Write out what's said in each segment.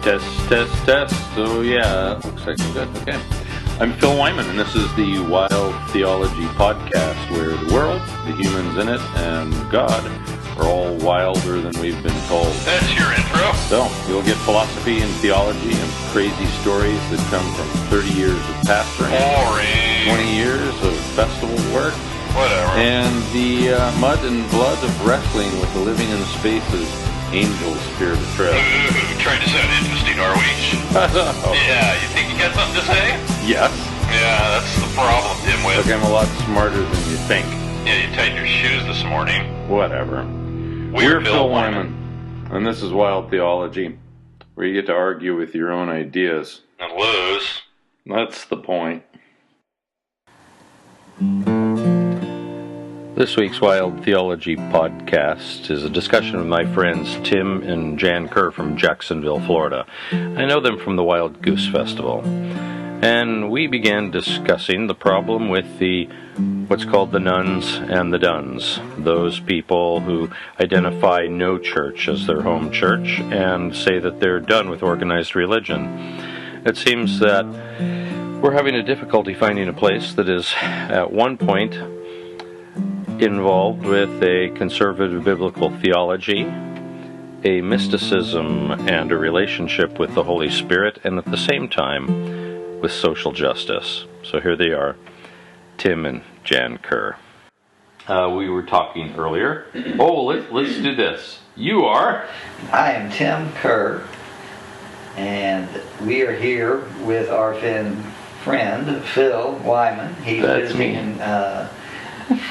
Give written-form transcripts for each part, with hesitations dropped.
Test. So yeah, looks like we're good. Okay. I'm Phil Wyman, and this is the Wild Theology Podcast, where the world, the humans in it, and God are all wilder than we've been told. That's your intro. So, you'll get philosophy and theology and crazy stories that come from 30 years of pastoring, Boring. 20 years of festival work, Whatever. and the mud and blood of wrestling with the living in spaces angel spirit of trail. Trying to sound interesting, are we? Yeah, you think you got something to say? Yes. Yeah, that's the problem, Dimwit. Look, I'm a lot smarter than you think. Yeah, you tightened your shoes this morning. Whatever. We're Phil Wyman, and this is Wild Theology, where you get to argue with your own ideas. And lose. That's the point. This week's Wild Theology Podcast is a discussion with my friends Tim and Jan Kerr from Jacksonville, Florida. I know them from the Wild Goose Festival. And we began discussing the problem with what's called the nuns and the duns. Those people who identify no church as their home church and say that they're done with organized religion. It seems that we're having a difficulty finding a place that is at one point involved with a conservative biblical theology, a mysticism, and a relationship with the Holy Spirit, and at the same time with social justice. So here they are, Tim and Jan Kerr. We were talking earlier. Oh, let's do this. You are? I am Tim Kerr, and we are here with our friend Phil Wyman. He's That's visiting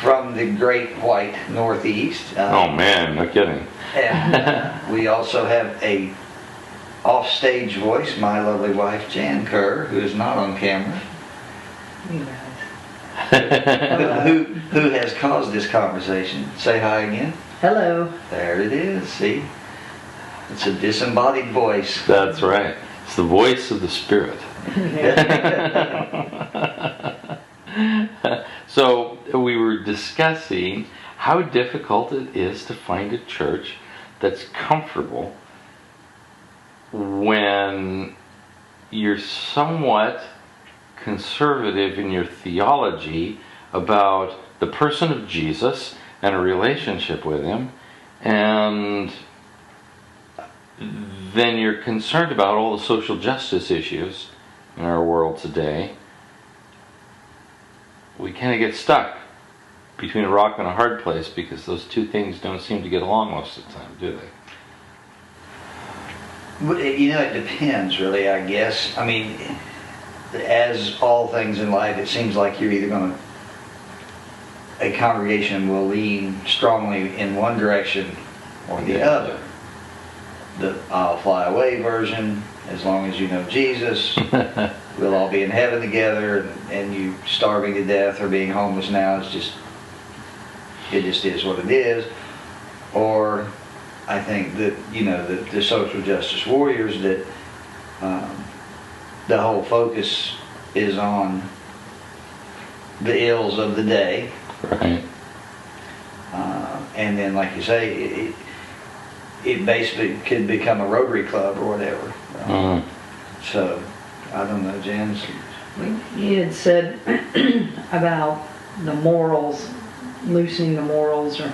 from the great white Northeast. Oh man, no kidding. And we also have a off-stage voice, my lovely wife Jan Kerr, who is not on camera. who has caused this conversation. Say hi again. Hello. There it is. See? It's a disembodied voice. That's right. It's the voice of the Spirit. So we were discussing how difficult it is to find a church that's comfortable when you're somewhat conservative in your theology about the person of Jesus and a relationship with him, and then you're concerned about all the social justice issues in our world today. We kind of get stuck between a rock and a hard place because those two things don't seem to get along most of the time, do they? You know, it depends, really, I guess. I mean, as all things in life, it seems like you're either going to, a congregation will lean strongly in one direction or the other. The I'll fly away version, as long as you know Jesus, we'll all be in heaven together, and you starving to death or being homeless now is just, it just is what it is. Or I think that, you know, the social justice warriors, that the whole focus is on the ills of the day. Right. And then, like you say, it basically could become a Rotary Club or whatever. So, I don't know, Jan. You had said about the morals, loosening the morals, or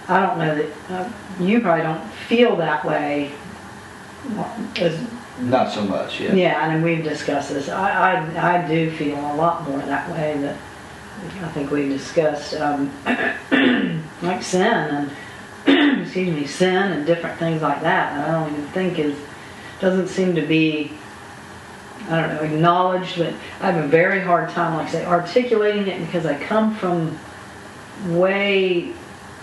I don't know that you probably don't feel that way. Not so much, yeah. Yeah, and we've discussed this. I do feel a lot more that way. That I think we've discussed, like sin and sin and different things like that. And I don't even think doesn't seem to be, I don't know, acknowledged. But I have a very hard time, like I say, articulating it, because I come from way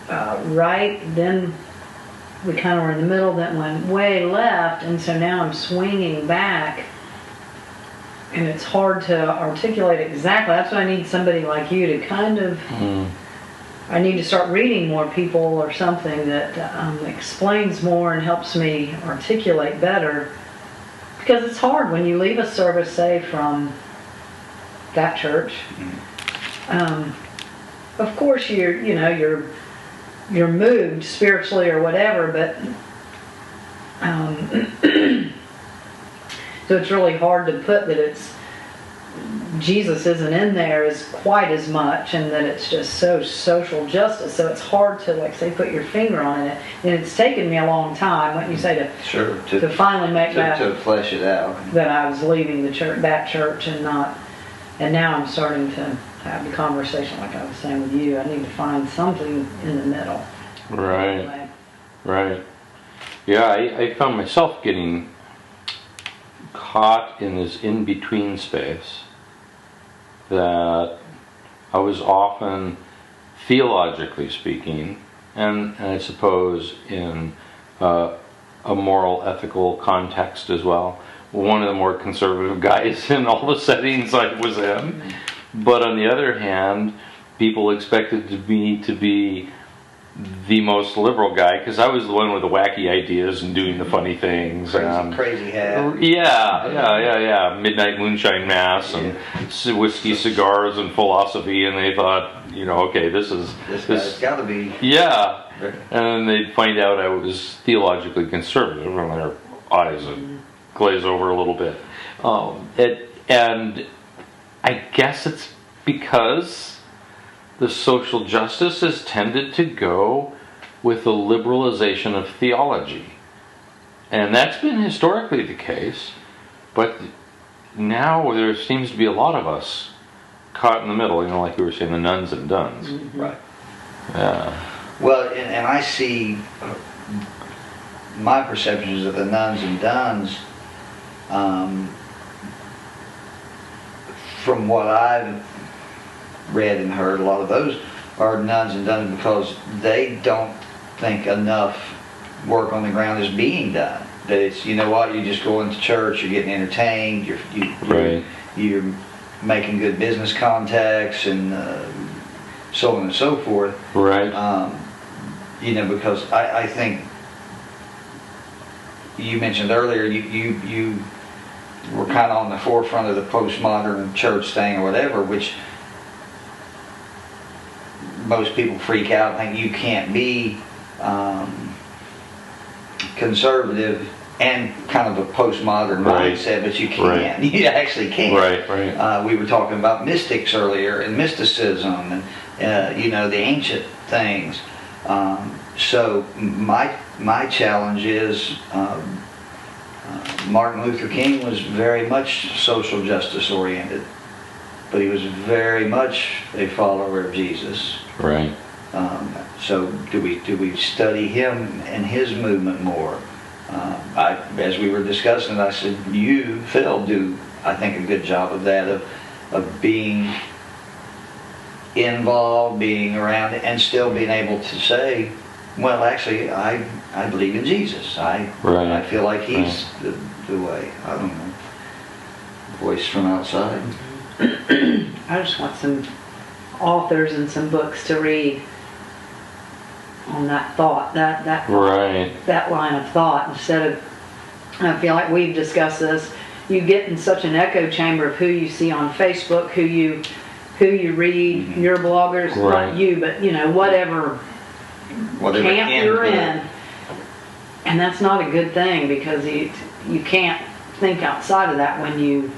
right, then we kind of were in the middle, then went way left, and so now I'm swinging back, and it's hard to articulate exactly. That's why I need somebody like you to kind of, I need to start reading more people or something that explains more and helps me articulate better, because it's hard when you leave a service, say, from that church. Of course you're moved spiritually or whatever, but So it's really hard to put that it's Jesus isn't in there as quite as much, and that it's just so social justice. So it's hard to, like, say, put your finger on it. And it's taken me a long time, what you say, to finally make to flesh it out. That I was leaving the church, that church, and now I'm starting to have the conversation, like I was saying with you. I need to find something in the middle. Right. Anyway. Right. Yeah, I found myself getting caught in this in-between space that I was often, theologically speaking, and I suppose in a moral, ethical context as well, one of the more conservative guys in all the settings I was in. But on the other hand, people expected me to be the most liberal guy, because I was the one with the wacky ideas and doing the funny things. Crazy hat. Yeah. Midnight moonshine mass and whiskey, cigars, and philosophy, and they thought, okay, this guy's got to be. Yeah. And then they'd find out I was theologically conservative, and their eyes would glaze over a little bit. And I guess it's because the social justice has tended to go with the liberalization of theology. And that's been historically the case, but now there seems to be a lot of us caught in the middle, like you were saying, the nuns and duns. Mm-hmm. Right. Yeah. Well, and I see my perceptions of the nuns and duns, from what I've read and heard, a lot of those are nuns and duns because they don't think enough work on the ground is being done. That it's, you're just going to church, you're getting entertained, you're making good business contacts, and so on and so forth. Right. Because I think you mentioned earlier, you were kind of on the forefront of the postmodern church thing or whatever, which most people freak out and think you can't be conservative and kind of a postmodern mindset, but you can. Right. You actually can. Right. We were talking about mystics earlier and mysticism and the ancient things. So my challenge is Martin Luther King was very much social justice oriented, but he was very much a follower of Jesus. Right. So do we study him and his movement more? As we were discussing, I said, Phil, do I think a good job of that, of being involved, being around, and still being able to say, well, actually, I believe in Jesus. I feel like he's the way. I don't know. Voice from outside. I just want some authors and some books to read on that thought, that line of thought, instead of, I feel like we've discussed this, you get in such an echo chamber of who you see on Facebook, who you read, your bloggers, not you, but whatever camp you're in. And that's not a good thing, because you can't think outside of that when you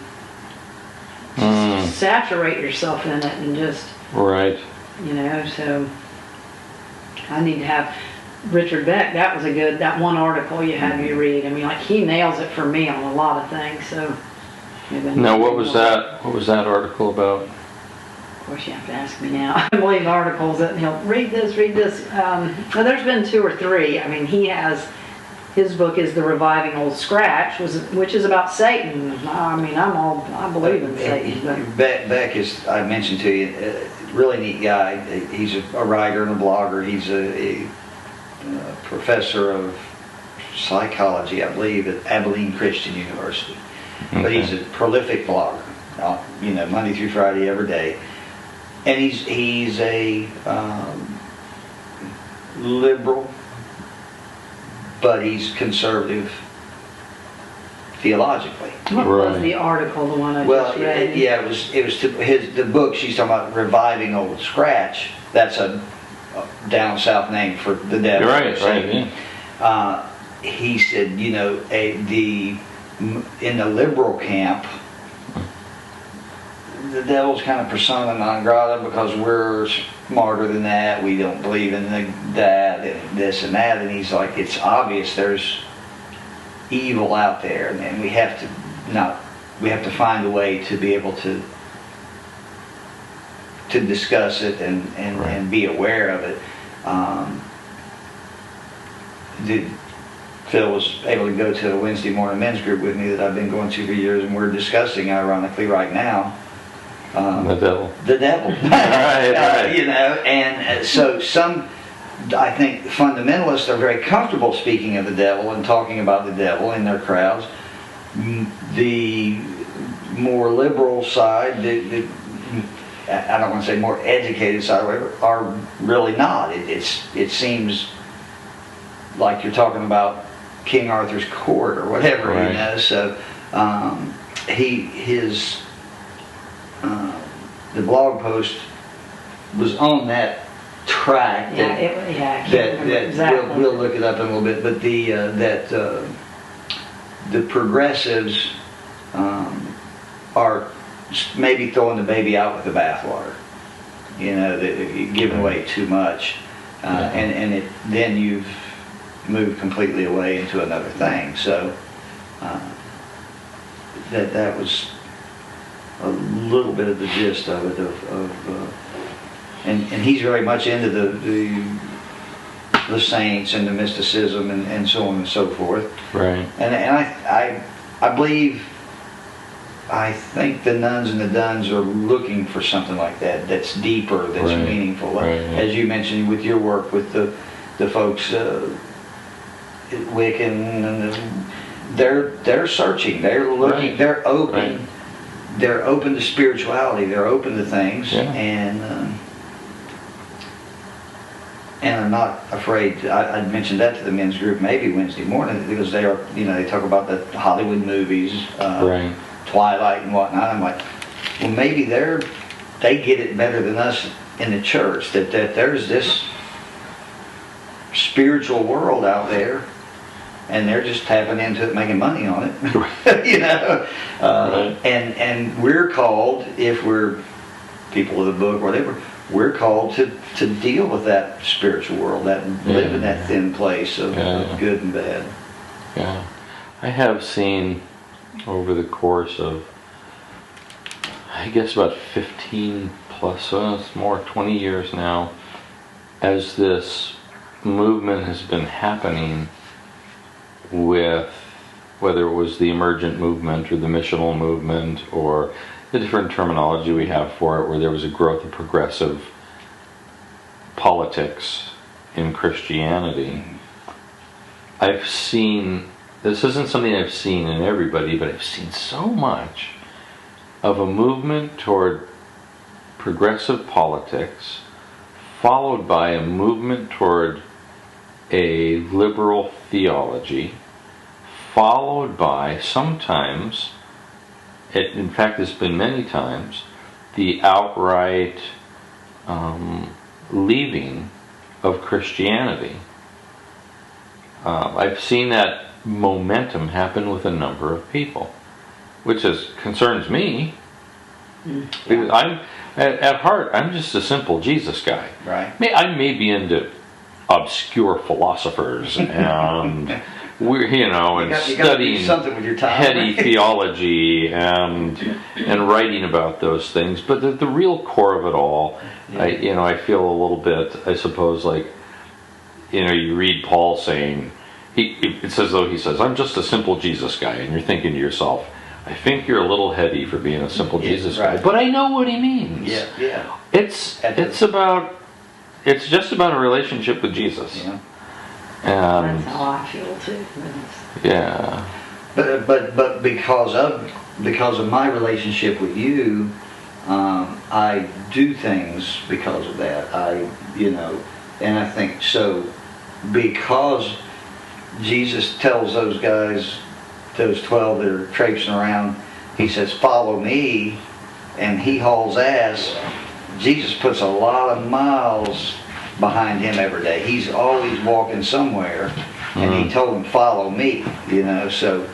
saturate yourself in it and just so I need to have Richard Beck. That was that one article you had me read. I mean, like, he nails it for me on a lot of things. So now, what was that article about? Of course, you have to ask me now. I believe articles that he'll read this. Well, there's been 2 or 3. I mean, his book is The Reviving Old Scratch, which is about Satan. I mean, I believe in Satan. But Beck is, I mentioned to you, a really neat guy. He's a writer and a blogger. He's a professor of psychology, I believe, at Abilene Christian University. Okay. But he's a prolific blogger, Monday through Friday, every day. And he's a liberal, but he's conservative theologically. What was the article, the one I just read? It was the book she's talking about, Reviving Old Scratch. That's a down south name for the devil. Right. He said, the in the liberal camp, the devil's kind of persona non grata because we're smarter than that. We don't believe in that and this and that. And he's like, it's obvious there's evil out there, and we have to find a way to be able to discuss it and be aware of it. Phil was able to go to a Wednesday morning men's group with me that I've been going to for years, and we're discussing, ironically, right now, the devil. The devil. Right. You know, and so I think fundamentalists are very comfortable speaking of the devil and talking about the devil in their crowds. The more liberal side, I don't want to say more educated side, are really not. It seems like you're talking about King Arthur's court or whatever, right. You know. So the blog post was on that track. Exactly. We'll look it up in a little bit, but the progressives are maybe throwing the baby out with the bathwater. You know, they're giving away too much, and then you've moved completely away into another thing. So that was a little bit of the gist of it. And he's very much into the saints and the mysticism and so on and so forth. Right. And I believe. I think the nuns and the duns are looking for something like that. That's deeper. That's right. meaningful. Right. As you mentioned with your work with the folks. Wiccan, and they're searching, they're looking, right. They're open, right. They're open to spirituality, they're open to things, and I'm not afraid. I mentioned that to the men's group maybe Wednesday morning because they are, they talk about the Hollywood movies, right. Twilight and whatnot. I'm like, well, maybe they get it better than us in the church. That there's this spiritual world out there, and they're just tapping into it, making money on it. Right. And we're called, if we're people of the book, whatever, we're called to deal with that spiritual world, that live in that thin place of good and bad. Yeah, I have seen over the course of, I guess, about 15 plus, it's more 20 years now, as this movement has been happening with, whether it was the emergent movement or the missional movement or the different terminology we have for it, where there was a growth of progressive politics in Christianity. I've seen, this isn't something I've seen in everybody, but I've seen so much of a movement toward progressive politics followed by a movement toward a liberal theology, followed by sometimes, in fact it's been many times, the outright leaving of Christianity. I've seen that momentum happen with a number of people, which concerns me. Because I'm at heart, I'm just a simple Jesus guy. Right. I may be into obscure philosophers and studying something with your time, heady theology and writing about those things. But the real core of it all, I feel a little bit, I suppose, like, you read Paul saying, it's as though he says, I'm just a simple Jesus guy, and you're thinking to yourself, I think you're a little heady for being a simple Jesus guy, but I know what he means. Yeah. It's just about a relationship with Jesus. Yeah. And that's how I feel too. yeah. But because of my relationship with you, I do things because of that. And I think so because Jesus tells those guys, those 12 that are traipsing around, he says, follow me, and he hauls ass. Jesus puts a lot of miles behind him every day. He's always walking somewhere, and he told them, follow me, so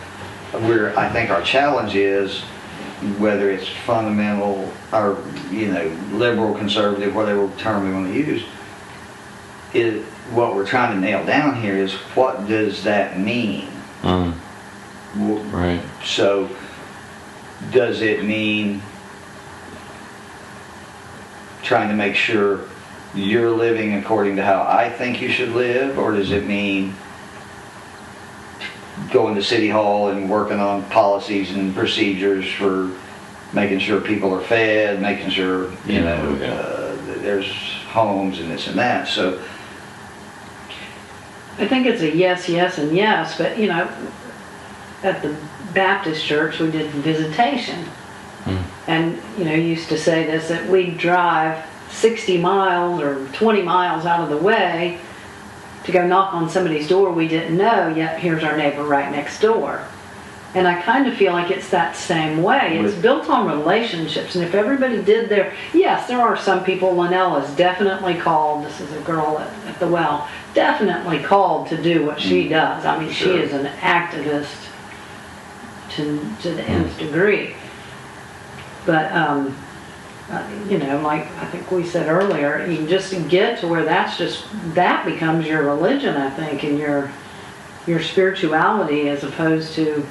I think our challenge is, whether it's fundamental or liberal, conservative, whatever term we want to use, is what we're trying to nail down here is, what does that mean? Right. So does it mean trying to make sure you're living according to how I think you should live, or does it mean going to City Hall and working on policies and procedures for making sure people are fed, making sure there's homes and this and that? So I think it's a yes, yes, and yes, but at the Baptist church we did visitation. And used to say this, that we'd drive 60 miles or 20 miles out of the way to go knock on somebody's door we didn't know, yet here's our neighbor right next door. And I kind of feel like it's that same way. It's built on relationships, and if everybody did yes, there are some people. Linnell is definitely called, this is a girl at the well, definitely called to do what she does. I mean, she is an activist to the nth degree. But, like I think we said earlier, you just get to where that becomes your religion, I think, and your spirituality, as opposed to,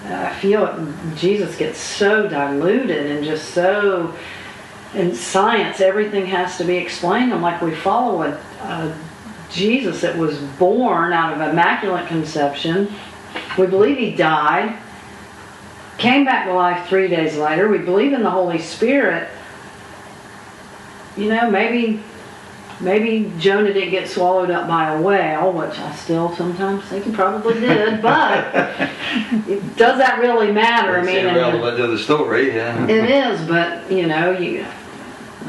I feel Jesus gets so diluted and just so, in science, everything has to be explained. I'm like, we follow a Jesus that was born out of immaculate conception. We believe he died, came back to life 3 days later. We believe in the Holy Spirit. Maybe Jonah didn't get swallowed up by a whale, which I still sometimes think he probably did, but does that really matter? It's irrelevant to the story, yeah. It is, but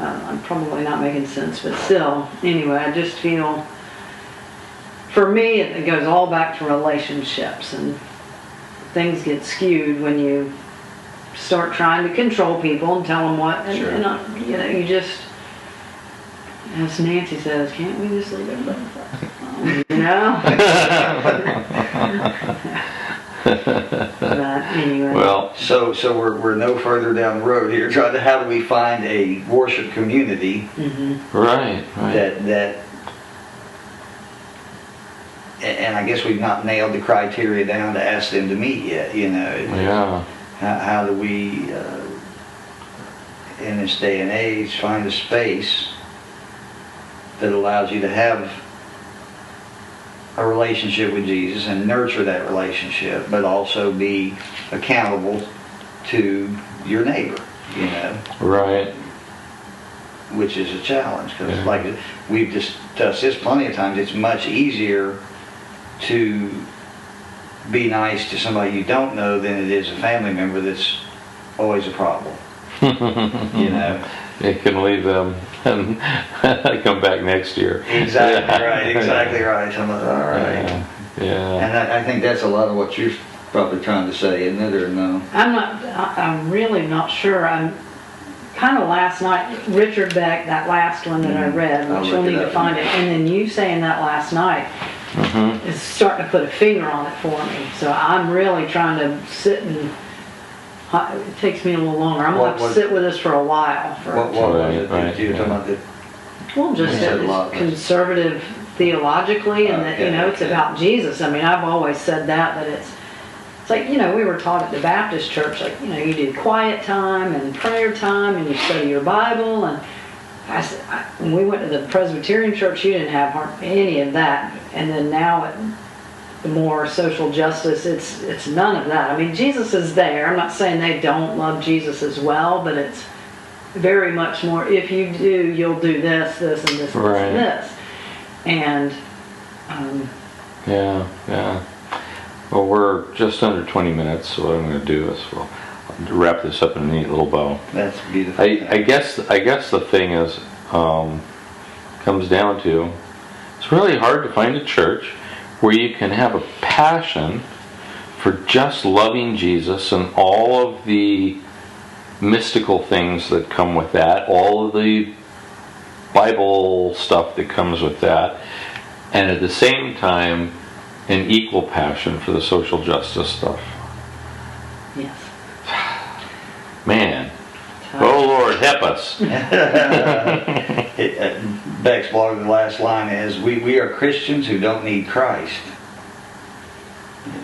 I'm probably not making sense, but still, anyway, I just feel, for me, it goes all back to relationships, and things get skewed when you start trying to control people and tell them what, and you just, as Nancy says, can't we just leave everybody But anyway. Well, so we're no further down the road here. How do we find a worship community? Right. That and I guess we've not nailed the criteria down to ask them to meet yet. Yeah. How do we, in this day and age, find a space that allows you to have a relationship with Jesus and nurture that relationship, but also be accountable to your neighbor, Right. Which is a challenge, because like we've discussed this plenty of times, it's much easier to be nice to somebody you don't know than it is a family member that's always a problem. It can leave them and come back next year. Exactly right. I'm like, all right. Yeah. And I think that's a lot of what you're probably trying to say, isn't it, or no? I'm really not sure. I'm kind of last night, Richard Beck, that last one that I read, which you'll need to find it, and then you saying that last night is starting to put a finger on it for me. So I'm really trying to sit and, it takes me a little longer. I'm going to have to sit with this for a while. What was it that you were talking about? Well, just that it's conservative theologically, and that, it's about Jesus. I mean, I've always said that it's like, we were taught at the Baptist church, like, you do quiet time and prayer time and you study your Bible. And when we went to the Presbyterian church, you didn't have any of that. And then now at the more social justice, it's none of that. I mean, Jesus is there. I'm not saying they don't love Jesus as well, but it's very much more, if you do, you'll do this, and this, and this. And, yeah. Well, we're just under 20 minutes, so what I'm going to do is we'll wrap this up in a neat little bow. That's beautiful. I guess the thing is, comes down to, it's really hard to find a church where you can have a passion for just loving Jesus and all of the mystical things that come with that, all of the Bible stuff that comes with that, and at the same time an equal passion for the social justice stuff. Yes. Man. Oh, Lord, help us. Beck's blog, the last line is, we are Christians who don't need Christ.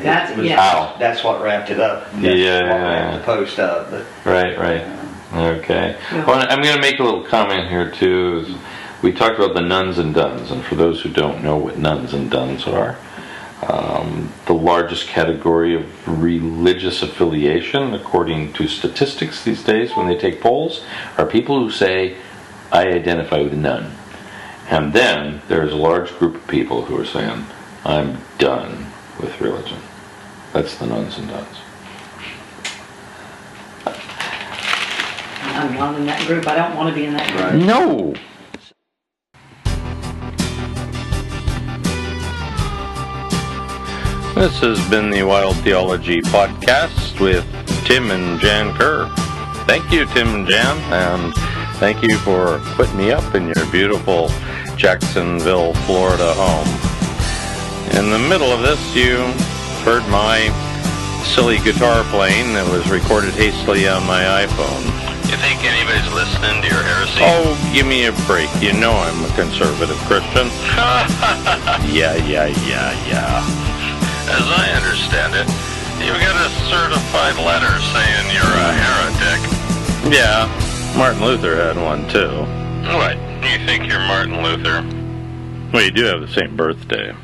That's what wrapped it up. That's what wrapped the post up. But, right. Okay. Well, I'm going to make a little comment here, too. We talked about the nuns and duns, and for those who don't know what nuns and duns are, the largest category of religious affiliation, according to statistics these days when they take polls, are people who say, I identify with a nun. And then there's a large group of people who are saying, I'm done with religion. That's the nuns and duns. I'm not in that group. I don't want to be in that group. Right. No! This has been the Wild Theology Podcast with Tim and Jan Kerr. Thank you, Tim and Jan, and thank you for putting me up in your beautiful Jacksonville, Florida home. In the middle of this, you heard my silly guitar playing that was recorded hastily on my iPhone. You think anybody's listening to your heresy? Oh, give me a break. You know I'm a conservative Christian. Yeah. As I understand it, you got a certified letter saying you're a heretic. Yeah, Martin Luther had one too. What? You think you're Martin Luther? Well, you do have the same birthday.